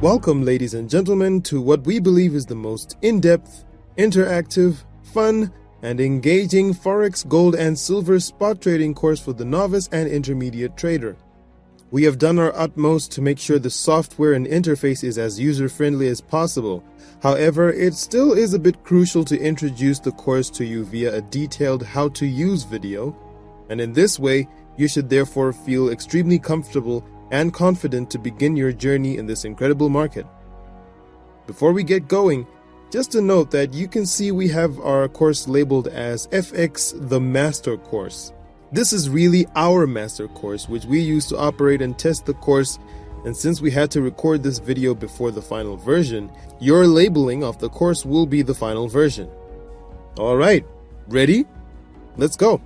Welcome, ladies and gentlemen, to what we believe is the most in-depth, interactive, fun, and engaging Forex, gold, and silver spot trading course for the novice and intermediate trader. We have done our utmost to make sure the software and interface is as user-friendly as possible. However, it still is a bit crucial to introduce the course to you via a detailed how-to-use video, and in this way, you should therefore feel extremely comfortable and confident to begin your journey in this incredible market. Before we get going, just a note that you can see we have our course labeled as FX the Master Course. This is really our master course, which we use to operate and test the course, and since we had to record this video before the final version, your labeling of the course will be the final version. Alright, ready? Let's go!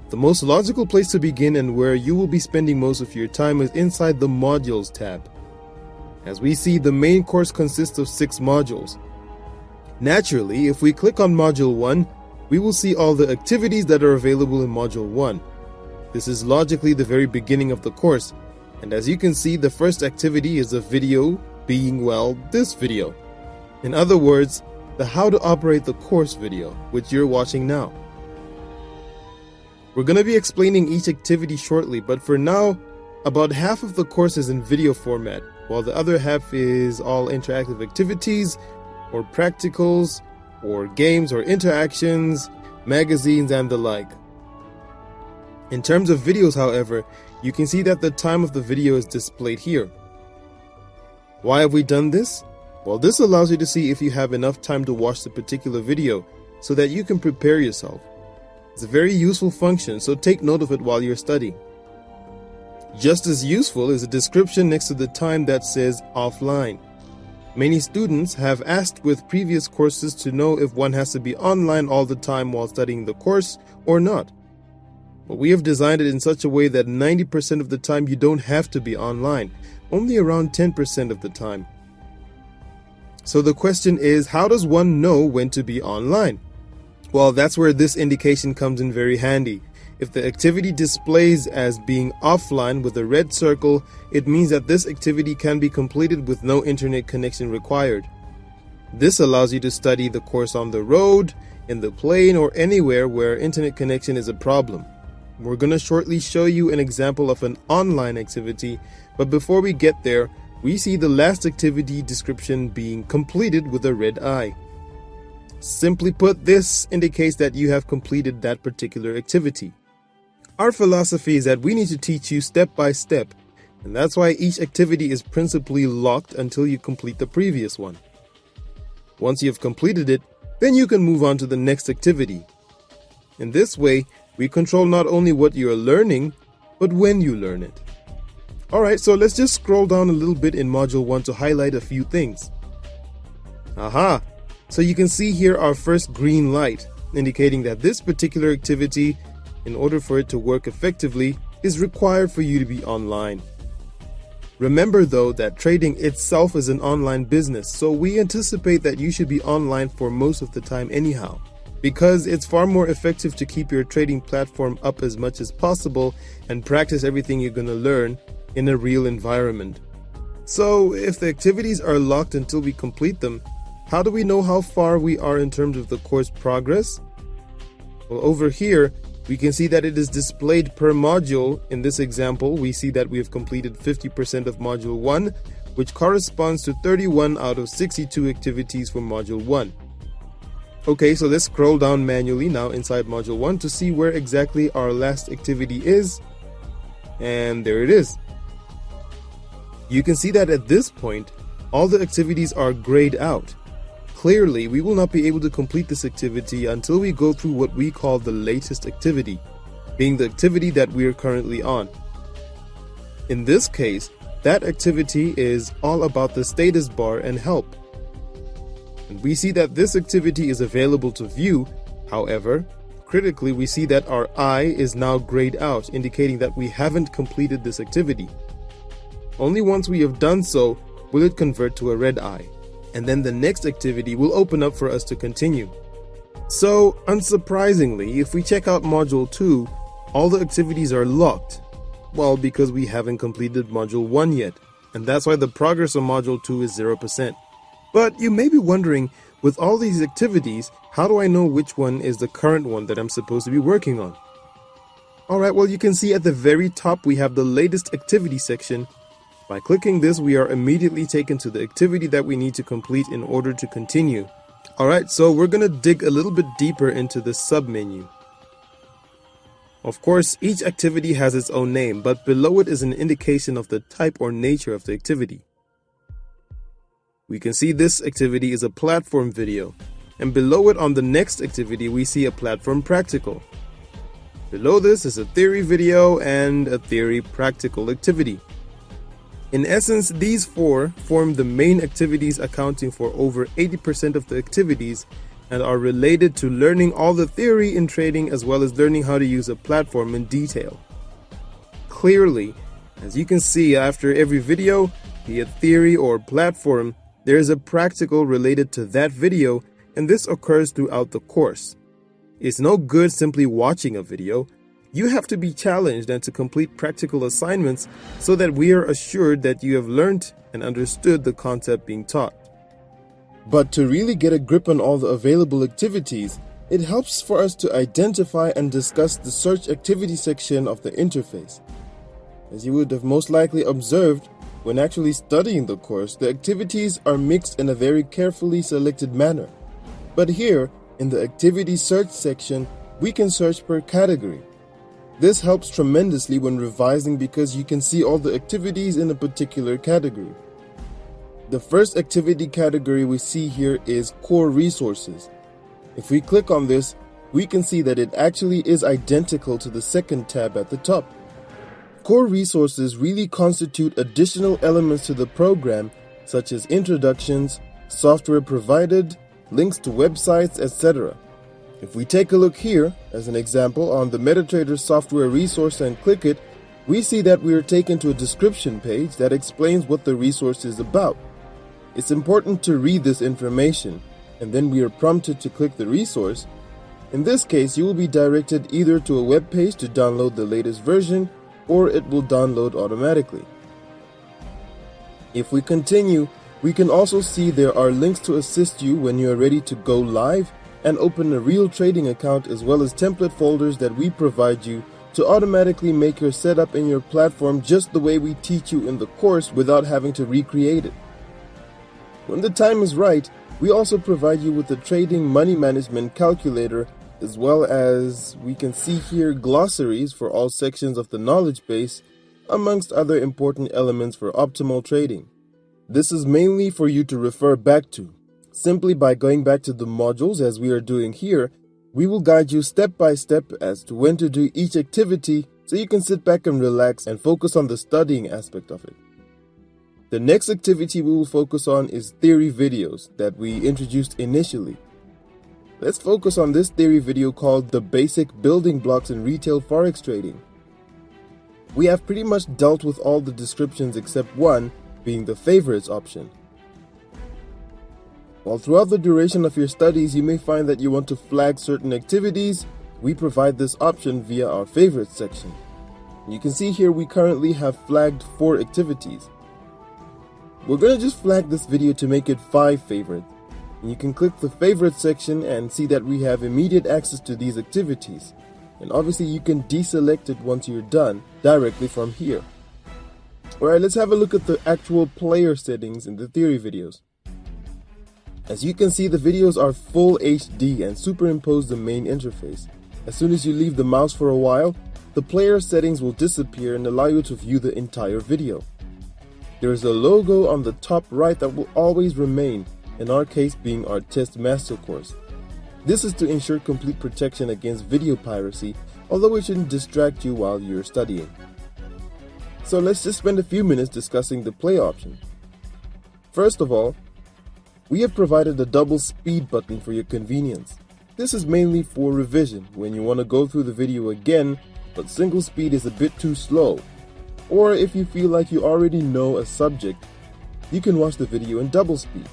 The most logical place to begin and where you will be spending most of your time is inside the Modules tab. As we see, the main course consists of 6 modules. Naturally, if we click on Module 1, we will see all the activities that are available in Module 1. This is logically the very beginning of the course, and as you can see, the first activity is a video being, well, this video. In other words, the how to operate the course video, which you're watching now. We're going to be explaining each activity shortly, but for now, about half of the course is in video format, while the other half is all interactive activities, or practicals, or games or interactions, magazines, and the like. In terms of videos, however, you can see that the time of the video is displayed here. Why have we done this? Well, this allows you to see if you have enough time to watch the particular video so that you can prepare yourself. It's a very useful function, so take note of it while you're studying. Just as useful is a description next to the time that says offline. Many students have asked with previous courses to know if one has to be online all the time while studying the course or not. But we have designed it in such a way that 90% of the time you don't have to be online, only around 10% of the time. So the question is, how does one know when to be online? Well, that's where this indication comes in very handy. If the activity displays as being offline with a red circle, it means that this activity can be completed with no internet connection required. This allows you to study the course on the road, in the plane, or anywhere where internet connection is a problem. We're going to shortly show you an example of an online activity, but before we get there, we see the last activity description being completed with a red eye. Simply put, this indicates that you have completed that particular activity. Our philosophy is that we need to teach you step by step, and that's why each activity is principally locked until you complete the previous one. Once you have completed it, then you can move on to the next activity. In this way, we control not only what you are learning, but when you learn it. Alright, so let's just scroll down a little bit in Module 1 to highlight a few things. Aha! So you can see here our first green light, indicating that this particular activity, in order for it to work effectively, is required for you to be online. Remember though that trading itself is an online business, so we anticipate that you should be online for most of the time anyhow, because it's far more effective to keep your trading platform up as much as possible and practice everything you're going to learn in a real environment. So if the activities are locked until we complete them, how do we know how far we are in terms of the course progress? Well, over here, we can see that it is displayed per module. In this example, we see that we have completed 50% of Module 1, which corresponds to 31 out of 62 activities for Module 1. Okay, so let's scroll down manually now inside Module 1 to see where exactly our last activity is. And there it is. You can see that at this point, all the activities are grayed out. Clearly, we will not be able to complete this activity until we go through what we call the latest activity, being the activity that we are currently on. In this case, that activity is all about the status bar and help. And we see that this activity is available to view. However, critically, we see that our eye is now grayed out, indicating that we haven't completed this activity. Only once we have done so will it convert to a red eye, and then the next activity will open up for us to continue. So, unsurprisingly, if we check out Module 2, all the activities are locked. Well, because we haven't completed Module 1 yet, and that's why the progress on Module 2 is 0%. But you may be wondering, with all these activities, how do I know which one is the current one that I'm supposed to be working on? Alright, well, you can see at the very top we have the latest activity section. By clicking this, we are immediately taken to the activity that we need to complete in order to continue. Alright, so we're going to dig a little bit deeper into the sub-menu. Of course, each activity has its own name, but below it is an indication of the type or nature of the activity. We can see this activity is a platform video, and below it on the next activity we see a platform practical. Below this is a theory video and a theory practical activity. In essence, these four form the main activities, accounting for over 80% of the activities and are related to learning all the theory in trading as well as learning how to use a platform in detail. Clearly, as you can see, after every video, be it theory or platform, there is a practical related to that video, and this occurs throughout the course. It's no good simply watching a video. You have to be challenged and to complete practical assignments so that we are assured that you have learned and understood the concept being taught. But to really get a grip on all the available activities, it helps for us to identify and discuss the search activity section of the interface. As you would have most likely observed, when actually studying the course, the activities are mixed in a very carefully selected manner. But here, in the activity search section, we can search per category. This helps tremendously when revising because you can see all the activities in a particular category. The first activity category we see here is core resources. If we click on this, we can see that it actually is identical to the second tab at the top. Core resources really constitute additional elements to the program, such as introductions, software provided, links to websites, etc. If we take a look here, as an example, on the MetaTrader software resource and click it, we see that we are taken to a description page that explains what the resource is about. It's important to read this information, and then we are prompted to click the resource. In this case, you will be directed either to a web page to download the latest version, or it will download automatically. If we continue, we can also see there are links to assist you when you are ready to go live and open a real trading account, as well as template folders that we provide you to automatically make your setup in your platform just the way we teach you in the course without having to recreate it. When the time is right, we also provide you with the trading money management calculator, as well as we can see here glossaries for all sections of the knowledge base, amongst other important elements for optimal trading. This is mainly for you to refer back to. Simply by going back to the modules as we are doing here, we will guide you step by step as to when to do each activity so you can sit back and relax and focus on the studying aspect of it. The next activity we will focus on is theory videos that we introduced initially. Let's focus on this theory video called The Basic Building Blocks in Retail Forex Trading. We have pretty much dealt with all the descriptions except one, being the favorites option. While throughout the duration of your studies you may find that you want to flag certain activities, we provide this option via our favorites section. You can see here we currently have flagged 4 activities. We're going to just flag this video to make it 5 favorites. And you can click the favorites section and see that we have immediate access to these activities. And obviously you can deselect it once you're done directly from here. Alright, let's have a look at the actual player settings in the theory videos. As you can see, the videos are full HD and superimpose the main interface. As soon as you leave the mouse for a while, the player settings will disappear and allow you to view the entire video. There is a logo on the top right that will always remain, in our case being our test master course. This is to ensure complete protection against video piracy, although it shouldn't distract you while you're studying. So let's just spend a few minutes discussing the play option. First of all, we have provided a double speed button for your convenience. This is mainly for revision when you want to go through the video again, but single speed is a bit too slow. Or if you feel like you already know a subject, you can watch the video in double speed.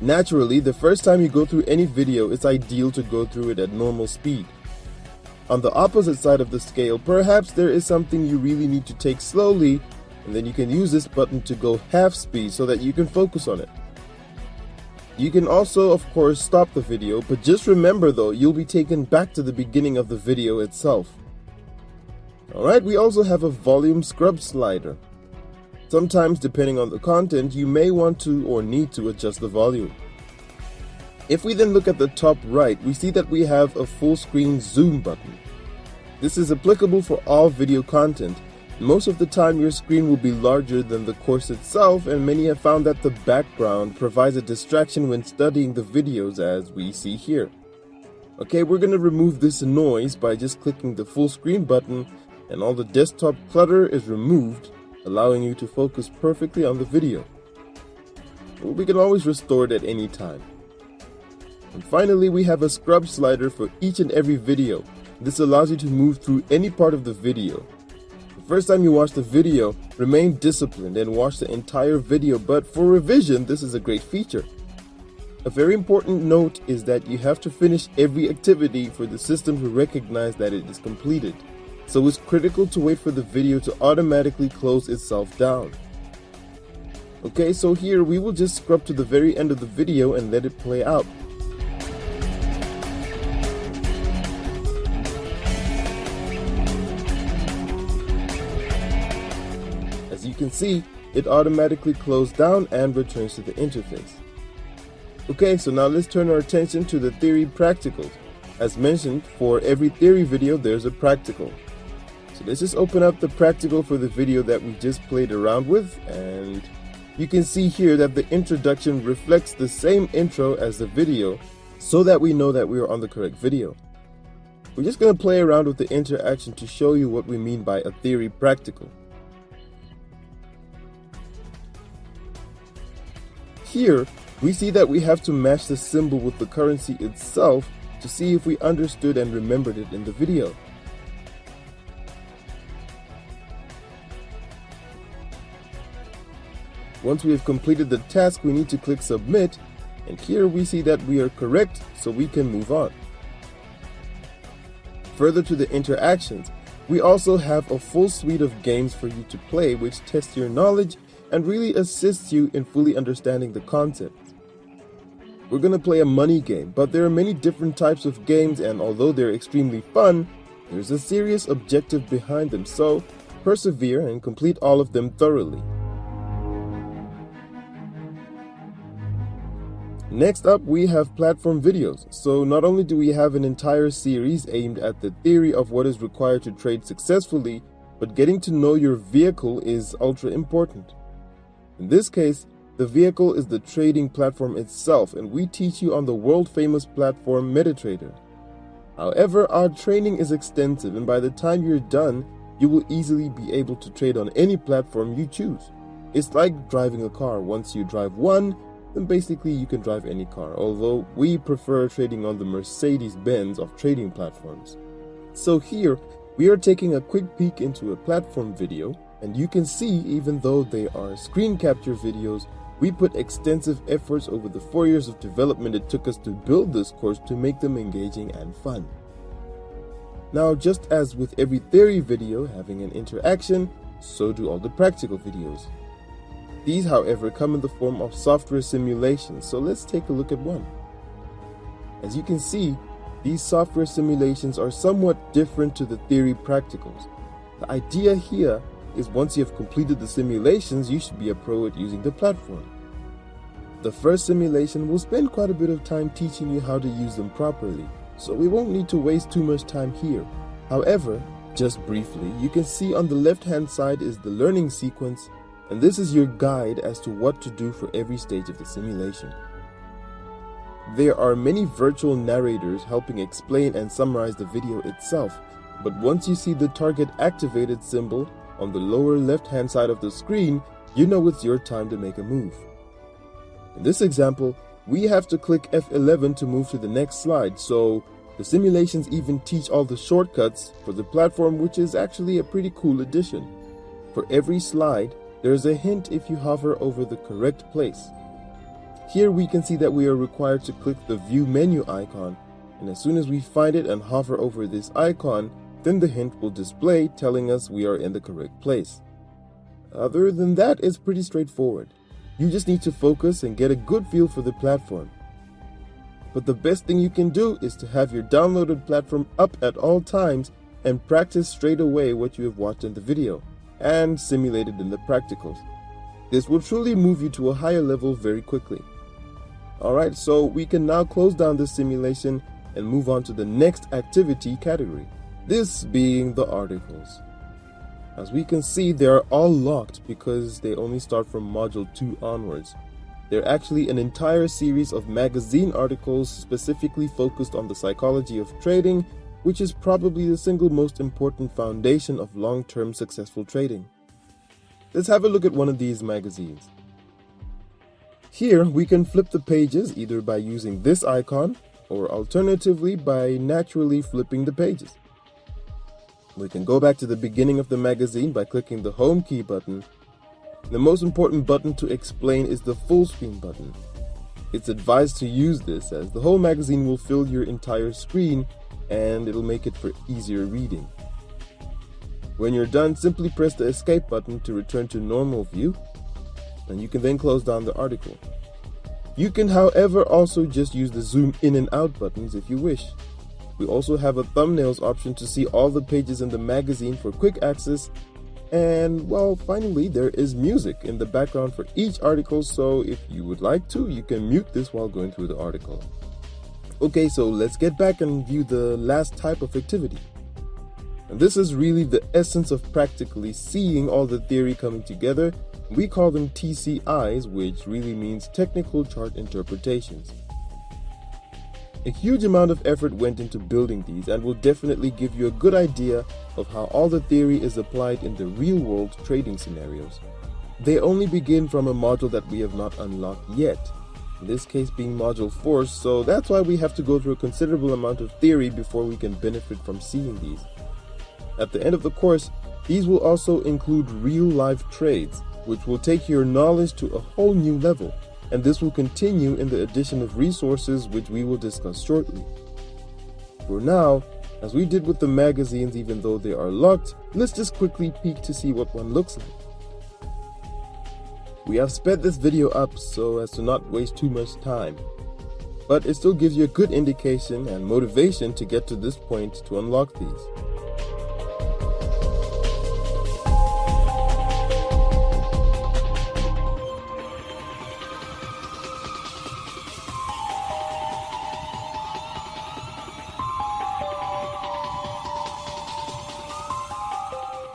Naturally, the first time you go through any video, it's ideal to go through it at normal speed. On the opposite side of the scale, perhaps there is something you really need to take slowly, and then you can use this button to go half speed so that you can focus on it. You can also, of course, stop the video, but just remember though, you'll be taken back to the beginning of the video itself. Alright, we also have a volume scrub slider. Sometimes, depending on the content, you may want to or need to adjust the volume. If we then look at the top right, we see that we have a full screen zoom button. This is applicable for all video content. Most of the time your screen will be larger than the course itself, and many have found that the background provides a distraction when studying the videos, as we see here. Okay, we're going to remove this noise by just clicking the full screen button, and all the desktop clutter is removed, allowing you to focus perfectly on the video. We can always restore it at any time. And finally, we have a scrub slider for each and every video. This allows you to move through any part of the video. The first time you watch the video, remain disciplined and watch the entire video, but for revision, this is a great feature. A very important note is that you have to finish every activity for the system to recognize that it is completed. So it's critical to wait for the video to automatically close itself down. Okay, so here we will just scrub to the very end of the video and let it play out. As you can see, it automatically closed down and returns to the interface. Okay, so now let's turn our attention to the theory practicals. As mentioned, for every theory video there's a practical. So let's just open up the practical for the video that we just played around with, and you can see here that the introduction reflects the same intro as the video, so that we know that we are on the correct video. We're just going to play around with the interaction to show you what we mean by a theory practical. Here, we see that we have to match the symbol with the currency itself to see if we understood and remembered it in the video. Once we have completed the task, we need to click submit, and here we see that we are correct, so we can move on. Further to the interactions, we also have a full suite of games for you to play which test your knowledge and really assists you in fully understanding the concept. We're going to play a money game, but there are many different types of games, and although they're extremely fun, there's a serious objective behind them, so persevere and complete all of them thoroughly. Next up, we have platform videos. So not only do we have an entire series aimed at the theory of what is required to trade successfully, but getting to know your vehicle is ultra important. In this case, the vehicle is the trading platform itself, and we teach you on the world-famous platform MetaTrader. However, our training is extensive, and by the time you're done, you will easily be able to trade on any platform you choose. It's like driving a car. Once you drive one, then basically you can drive any car, although we prefer trading on the Mercedes-Benz of trading platforms. So here, we are taking a quick peek into a platform video, and you can see even though they are screen capture videos, we put extensive efforts over the 4 years of development it took us to build this course to make them engaging and fun. Now, just as with every theory video having an interaction, so do all the practical videos. These, however, come in the form of software simulations, so let's take a look at one. As you can see, these software simulations are somewhat different to the theory practicals. The idea here is once you have completed the simulations, you should be a pro at using the platform. The first simulation will spend quite a bit of time teaching you how to use them properly, so we won't need to waste too much time here. However, just briefly, you can see on the left-hand side is the learning sequence, and this is your guide as to what to do for every stage of the simulation. There are many virtual narrators helping explain and summarize the video itself, but once you see the target activated symbol on the lower left-hand side of the screen, you know it's your time to make a move. In this example, we have to click F11 to move to the next slide, so the simulations even teach all the shortcuts for the platform, which is actually a pretty cool addition. For every slide, there is a hint if you hover over the correct place. Here we can see that we are required to click the View menu icon, and as soon as we find it and hover over this icon, then the hint will display telling us we are in the correct place. Other than that, it's pretty straightforward. You just need to focus and get a good feel for the platform. But the best thing you can do is to have your downloaded platform up at all times and practice straight away what you have watched in the video and simulate it in the practicals. This will truly move you to a higher level very quickly. Alright, so we can now close down this simulation and move on to the next activity category, this being the articles. As we can see, they are all locked because they only start from Module 2 onwards. They're actually an entire series of magazine articles specifically focused on the psychology of trading, which is probably the single most important foundation of long-term successful trading. Let's have a look at one of these magazines. Here we can flip the pages either by using this icon or alternatively by naturally flipping the pages. We can go back to the beginning of the magazine by clicking the home key button. The most important button to explain is the full screen button. It's advised to use this as the whole magazine will fill your entire screen and it'll make it for easier reading. When you're done, simply press the escape button to return to normal view, and you can then close down the article. You can, however, also just use the zoom in and out buttons if you wish. We also have a thumbnails option to see all the pages in the magazine for quick access. And well, finally, there is music in the background for each article, so if you would like to, you can mute this while going through the article. Okay, so let's get back and view the last type of activity. And this is really the essence of practically seeing all the theory coming together. We call them TCIs, which really means technical chart interpretations. A huge amount of effort went into building these and will definitely give you a good idea of how all the theory is applied in the real-world trading scenarios. They only begin from a module that we have not unlocked yet, in this case being Module 4, so that's why we have to go through a considerable amount of theory before we can benefit from seeing these. At the end of the course, these will also include real-life trades, which will take your knowledge to a whole new level. And this will continue in the addition of resources which we will discuss shortly. For now, as we did with the magazines even though they are locked, let's just quickly peek to see what one looks like. We have sped this video up so as to not waste too much time, but it still gives you a good indication and motivation to get to this point to unlock these.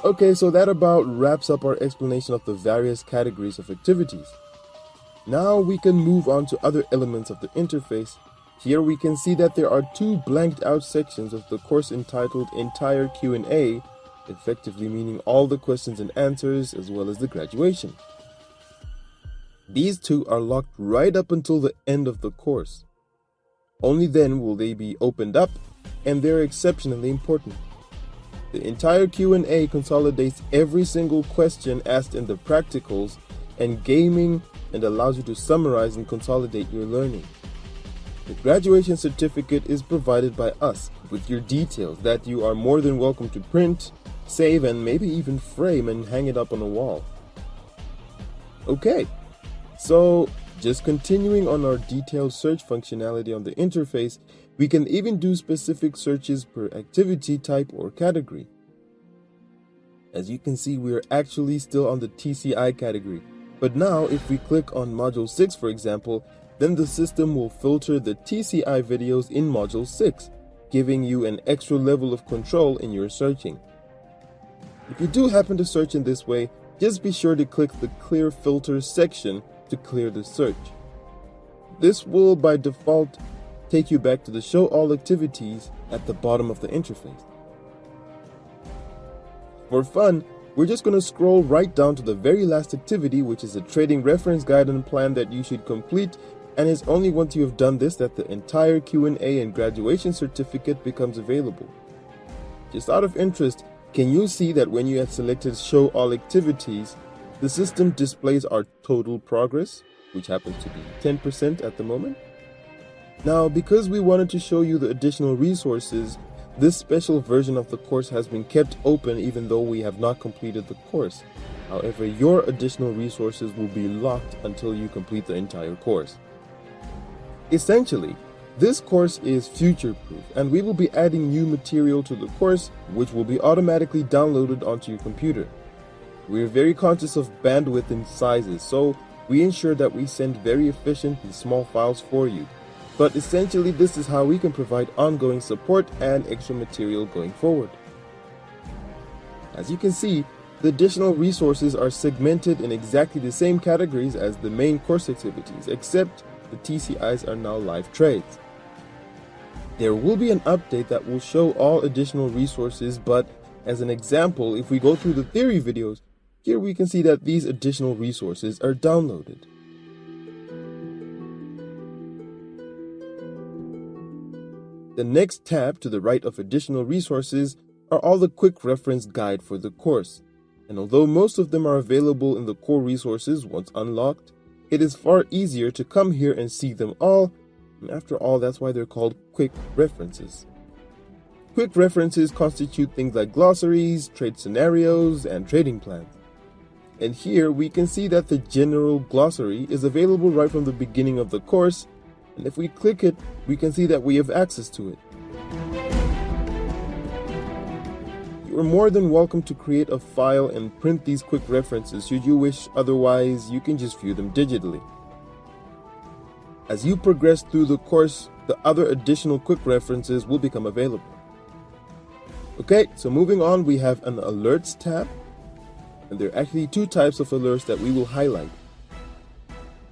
Okay, so that about wraps up our explanation of the various categories of activities. Now we can move on to other elements of the interface. Here we can see that there are two blanked out sections of the course entitled Entire Q&A, effectively meaning all the questions and answers as well as the graduation. These two are locked right up until the end of the course. Only then will they be opened up, and they're exceptionally important. The entire Q&A consolidates every single question asked in the practicals and gaming and allows you to summarize and consolidate your learning. The graduation certificate is provided by us with your details that you are more than welcome to print, save, and maybe even frame and hang it up on a wall. Okay, so just continuing on our detailed search functionality on the interface, we can even do specific searches per activity type or category. As you can see, we are actually still on the TCI category, but now if we click on Module 6 for example, then the system will filter the TCI videos in Module 6, giving you an extra level of control in your searching. If you do happen to search in this way, just be sure to click the Clear Filters section to clear the search. This will by default take you back to the Show All Activities at the bottom of the interface. For fun, we're just going to scroll right down to the very last activity, which is a trading reference guide and plan that you should complete, and it's only once you have done this that the entire Q&A and graduation certificate becomes available. Just out of interest, can you see that when you have selected Show All Activities, the system displays our total progress, which happens to be 10% at the moment? Now, because we wanted to show you the additional resources, This special version of the course has been kept open even though we have not completed the course. However, your additional resources will be locked until you complete the entire course. Essentially, this course is future-proof, and we will be adding new material to the course which will be automatically downloaded onto your computer. We are very conscious of bandwidth and sizes, so we ensure that we send very efficient and small files for you. But essentially, this is how we can provide ongoing support and extra material going forward. As you can see, the additional resources are segmented in exactly the same categories as the main course activities, except the TCIs are now live trades. There will be an update that will show all additional resources, but as an example, if we go through the theory videos, here we can see that these additional resources are downloaded. The next tab to the right of additional resources are all the quick reference guide for the course. And although most of them are available in the core resources once unlocked, it is far easier to come here and see them all, and after all, that's why they're called quick references. Quick references constitute things like glossaries, trade scenarios, and trading plans. And here we can see that the general glossary is available right from the beginning of the course, and if we click it, we can see that we have access to it. You are more than welcome to create a file and print these quick references should you wish, otherwise you can just view them digitally. As you progress through the course, the other additional quick references will become available. Okay, so moving on, we have an alerts tab, and there are actually two types of alerts that we will highlight.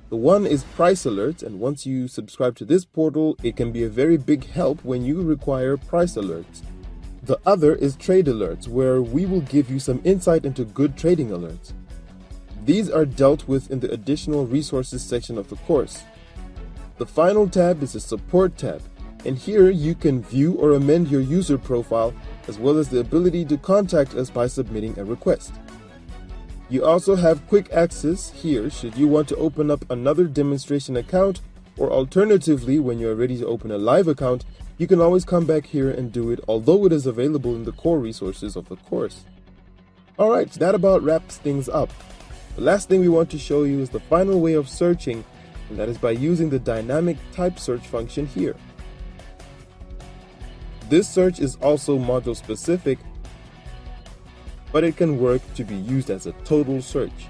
The one is price alerts, and once you subscribe to this portal, it can be a very big help when you require price alerts. The other is trade alerts, where we will give you some insight into good trading alerts. These are dealt with in the additional resources section of the course. The final tab is the support tab, and here you can view or amend your user profile, as well as the ability to contact us by submitting a request. You also have quick access here should you want to open up another demonstration account, or alternatively, when you are ready to open a live account, you can always come back here and do it, although it is available in the core resources of the course. Alright, that about wraps things up. The last thing we want to show you is the final way of searching, and that is by using the dynamic type search function here. This search is also module specific, but it can work to be used as a total search.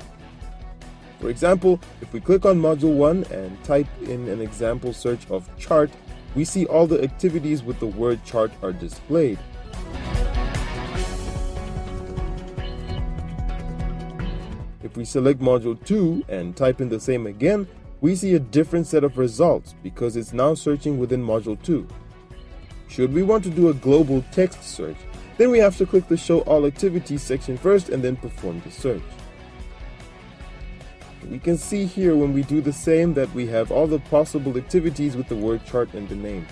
For example, if we click on module 1 and type in an example search of chart, we see all the activities with the word chart are displayed. If we select module 2 and type in the same again, we see a different set of results because it's now searching within module 2. Should we want to do a global text search, then we have to click the Show All Activities section first and then perform the search. We can see here when we do the same that we have all the possible activities with the word chart in the name.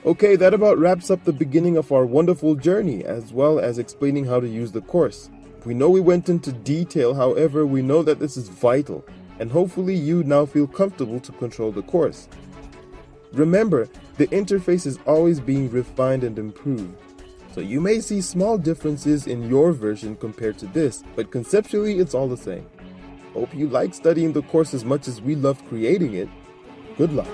Okay, that about wraps up the beginning of our wonderful journey, as well as explaining how to use the course. We know we went into detail, however, we know that this is vital, and hopefully you now feel comfortable to control the course. Remember, the interface is always being refined and improved. So you may see small differences in your version compared to this, but conceptually it's all the same. Hope you like studying the course as much as we love creating it. Good luck.